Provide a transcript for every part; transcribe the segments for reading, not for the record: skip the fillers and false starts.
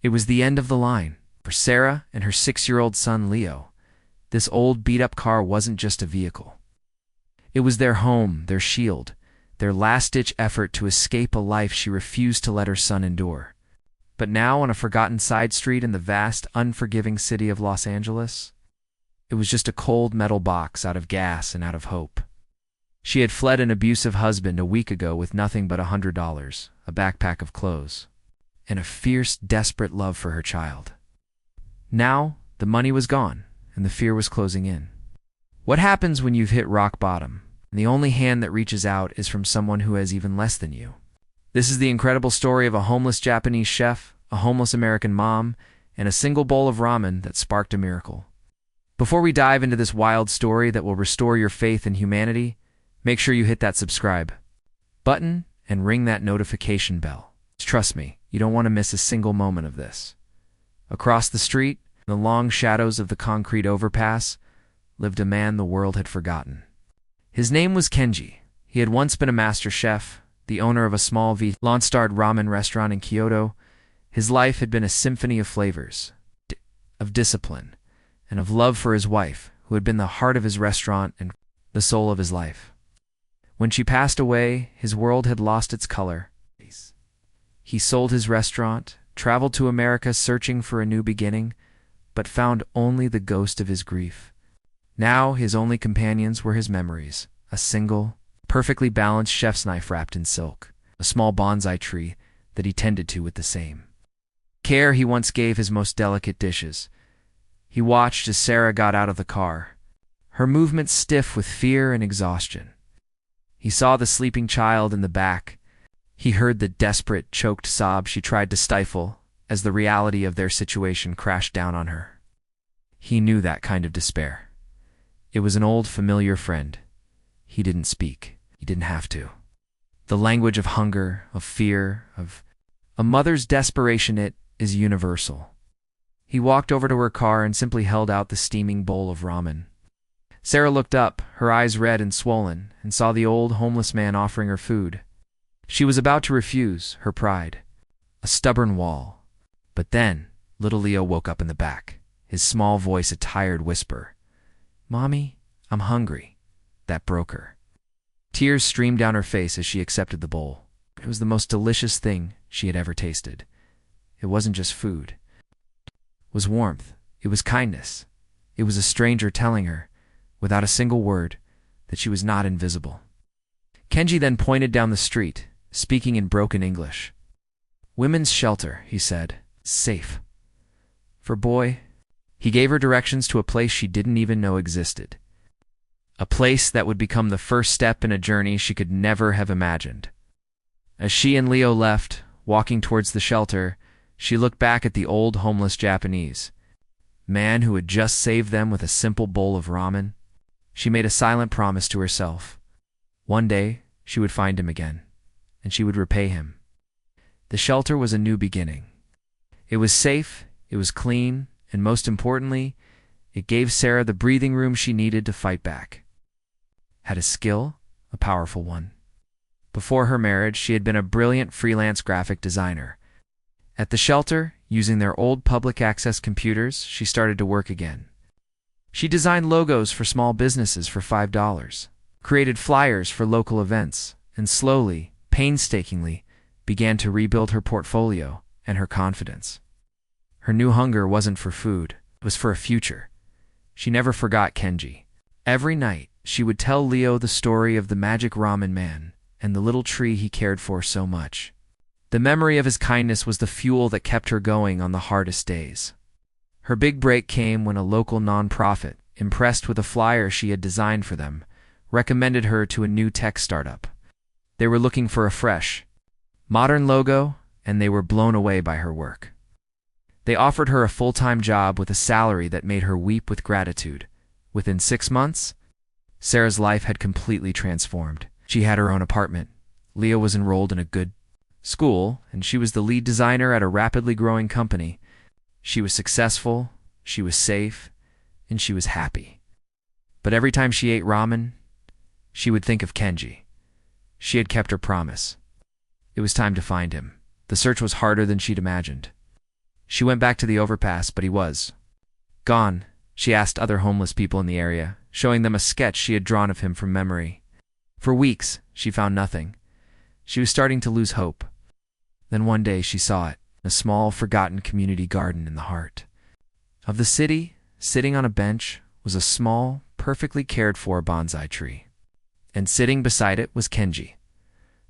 It was the end of the line. For Sarah and her 6-year-old son Leo, this old beat-up car wasn't just a vehicle. It was their home, their shield, their last-ditch effort to escape a life she refused to let her son endure. But now, on a forgotten side street in the vast, unforgiving city of Los Angeles, it was just a cold metal box out of gas and out of hope. She had fled an abusive husband a week ago with nothing but $100, a backpack of clothes, and a fierce, desperate love for her child. Now, the money was gone, and the fear was closing in. What happens when you've hit rock bottom, and the only hand that reaches out is from someone who has even less than you? This is the incredible story of a homeless Japanese chef, a homeless American mom, and a single bowl of ramen that sparked a miracle. Before we dive into this wild story that will restore your faith in humanity, make sure you hit that subscribe button and ring that notification bell. Trust me, you don't want to miss a single moment of this. Across the street, in the long shadows of the concrete overpass, lived a man the world had forgotten. His name was Kenji. He had once been a master chef, the owner of a small V-Lonstarred ramen restaurant in Kyoto. His life had been a symphony of flavors, of discipline, and of love for his wife, who had been the heart of his restaurant and the soul of his life. When she passed away, his world had lost its color. He sold his restaurant, traveled to America searching for a new beginning, but found only the ghost of his grief. Now his only companions were his memories, a single, perfectly balanced chef's knife wrapped in silk, a small bonsai tree that he tended to with the same care he once gave his most delicate dishes. He watched as Sarah got out of the car, her movements stiff with fear and exhaustion. He saw the sleeping child in the back. He heard the desperate, choked sob she tried to stifle as the reality of their situation crashed down on her. He knew that kind of despair. It was an old, familiar friend. He didn't speak. He didn't have to. The language of hunger, of fear, of a mother's desperation, it is universal. He walked over to her car and simply held out the steaming bowl of ramen. Sarah looked up, her eyes red and swollen, and saw the old homeless man offering her food. She was about to refuse, her pride, a stubborn wall. But then, little Leo woke up in the back, his small voice a tired whisper. "Mommy, I'm hungry." That broke her. Tears streamed down her face as she accepted the bowl. It was the most delicious thing she had ever tasted. It wasn't just food. It was warmth. It was kindness. It was a stranger telling her, without a single word, that she was not invisible. Kenji then pointed down the street, speaking in broken English. "Women's shelter," he said. "Safe. For boy." He gave her directions to a place she didn't even know existed. A place that would become the first step in a journey she could never have imagined. As she and Leo left, walking towards the shelter, she looked back at the old homeless Japanese man who had just saved them with a simple bowl of ramen. She made a silent promise to herself. One day, she would find him again, and she would repay him. The shelter was a new beginning. It was safe, it was clean, and most importantly, it gave Sarah the breathing room she needed to fight back. Had a skill, a powerful one. Before her marriage, she had been a brilliant freelance graphic designer. At the shelter, using their old public access computers, she started to work again. She designed logos for small businesses for $5, created flyers for local events, and slowly, painstakingly, began to rebuild her portfolio and her confidence. Her new hunger wasn't for food, it was for a future. She never forgot Kenji. Every night, she would tell Leo the story of the magic ramen man and the little tree he cared for so much. The memory of his kindness was the fuel that kept her going on the hardest days. Her big break came when a local nonprofit, impressed with a flyer she had designed for them, recommended her to a new tech startup. They were looking for a fresh, modern logo, and they were blown away by her work. They offered her a full-time job with a salary that made her weep with gratitude. Within 6 months, Sarah's life had completely transformed. She had her own apartment. Leo was enrolled in a good school, and she was the lead designer at a rapidly growing company. She was successful, she was safe, and she was happy. But every time she ate ramen, she would think of Kenji. She had kept her promise. It was time to find him. The search was harder than she'd imagined. She went back to the overpass, but he was gone. She asked other homeless people in the area, showing them a sketch she had drawn of him from memory. For weeks, she found nothing. She was starting to lose hope. Then one day she saw it, a small, forgotten community garden in the heart of the city. Sitting on a bench was a small, perfectly cared-for bonsai tree. And sitting beside it was Kenji.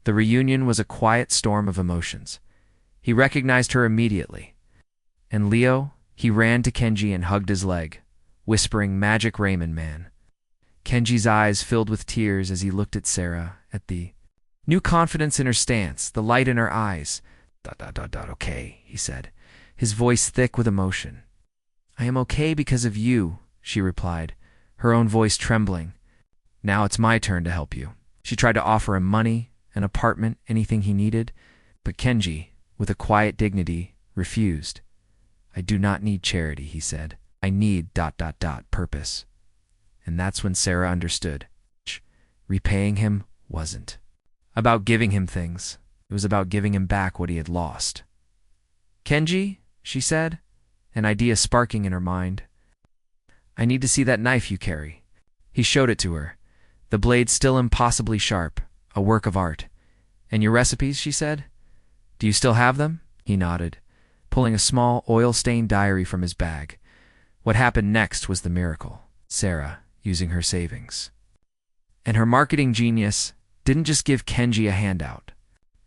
The reunion was a quiet storm of emotions. He recognized her immediately. And Leo, he ran to Kenji and hugged his leg, whispering, "Magic Ramen Man." Kenji's eyes filled with tears as he looked at Sarah, at the new confidence in her stance, the light in her eyes. Okay, he said, his voice thick with emotion. "I am okay because of you," she replied, her own voice trembling. "Now it's my turn to help you." She tried to offer him money, an apartment, anything he needed, but Kenji, with a quiet dignity, refused. "I do not need charity," he said. "I need ... purpose." And that's when Sarah understood. Repaying him wasn't about giving him things. It was about giving him back what he had lost. "Kenji," she said, an idea sparking in her mind. "I need to see that knife you carry." He showed it to her, the blade still impossibly sharp, a work of art. "And your recipes," she said. "Do you still have them?" He nodded, pulling a small, oil-stained diary from his bag. What happened next was the miracle. Sarah, using her savings and her marketing genius, didn't just give Kenji a handout.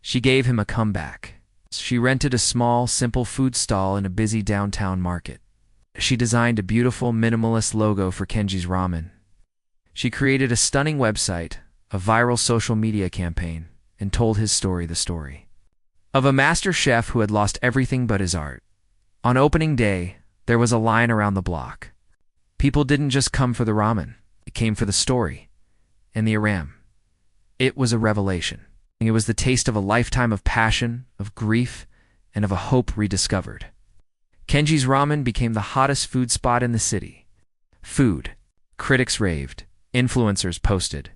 She gave him a comeback. She rented a small, simple food stall in a busy downtown market. She designed a beautiful, minimalist logo for Kenji's ramen. She created a stunning website, a viral social media campaign, and told his story, the story of a master chef who had lost everything but his art. On opening day, there was a line around the block. People didn't just come for the ramen. They came for the story and the aram. It was a revelation. It was the taste of a lifetime of passion, of grief, and of a hope rediscovered. Kenji's Ramen became the hottest food spot in the city. Food. Critics raved. Influencers posted.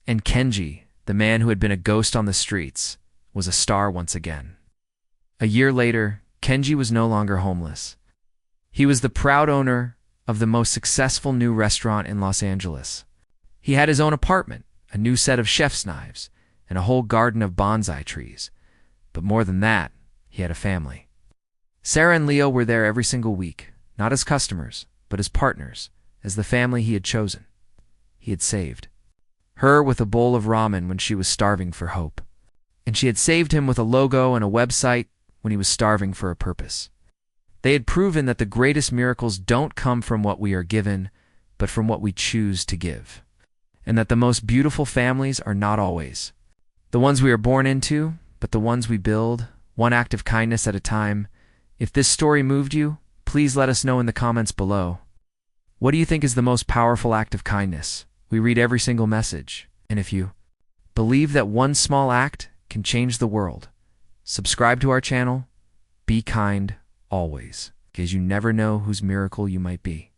And Kenji, the man who had been a ghost on the streets, was a star once again. A year later, Kenji was no longer homeless. He was the proud owner of the most successful new restaurant in Los Angeles. He had his own apartment, a new set of chef's knives, and a whole garden of bonsai trees. But more than that, he had a family. Sarah and Leo were there every single week, not as customers, but as partners, as the family he had chosen. He had saved her with a bowl of ramen when she was starving for hope. And she had saved him with a logo and a website when he was starving for a purpose. They had proven that the greatest miracles don't come from what we are given, but from what we choose to give. And that the most beautiful families are not always the ones we are born into, but the ones we build, one act of kindness at a time. If this story moved you, please let us know in the comments below. What do you think is the most powerful act of kindness? We read every single message. And if you believe that one small act can change the world, subscribe to our channel. Be kind always, because you never know whose miracle you might be.